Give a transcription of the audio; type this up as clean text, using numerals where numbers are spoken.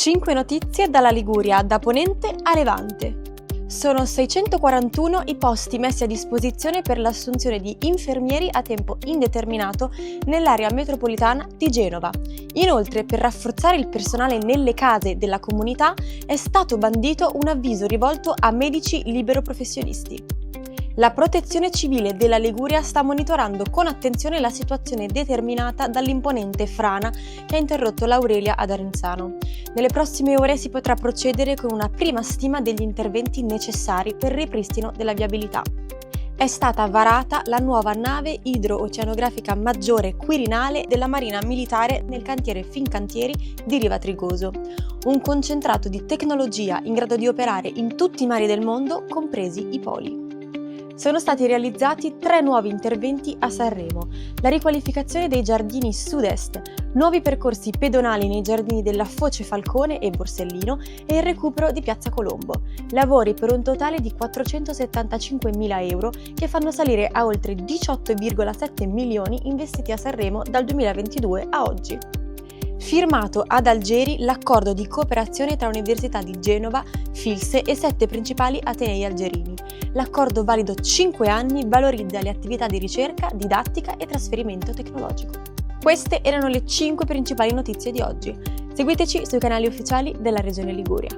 5 notizie dalla Liguria, da Ponente a Levante. Sono 641 i posti messi a disposizione per l'assunzione di infermieri a tempo indeterminato nell'area metropolitana di Genova. Inoltre, per rafforzare il personale nelle case della comunità, è stato bandito un avviso rivolto a medici libero professionisti. La Protezione Civile della Liguria sta monitorando con attenzione la situazione determinata dall'imponente frana che ha interrotto l'Aurelia ad Arenzano. Nelle prossime ore si potrà procedere con una prima stima degli interventi necessari per il ripristino della viabilità. È stata varata la nuova nave idro-oceanografica maggiore Quirinale della Marina Militare nel cantiere Fincantieri di Riva Trigoso, un concentrato di tecnologia in grado di operare in tutti i mari del mondo, compresi i poli. Sono stati realizzati 3 nuovi interventi a Sanremo: la riqualificazione dei giardini sud-est, nuovi percorsi pedonali nei giardini della Foce Falcone e Borsellino e il recupero di Piazza Colombo. Lavori per un totale di 475.000 euro che fanno salire a oltre 18,7 milioni investiti a Sanremo dal 2022 a oggi. Firmato ad Algeri l'accordo di cooperazione tra Università di Genova, Filse e 7 principali atenei algerini. L'accordo, valido 5 anni, valorizza le attività di ricerca, didattica e trasferimento tecnologico. Queste erano le 5 principali notizie di oggi. Seguiteci sui canali ufficiali della Regione Liguria.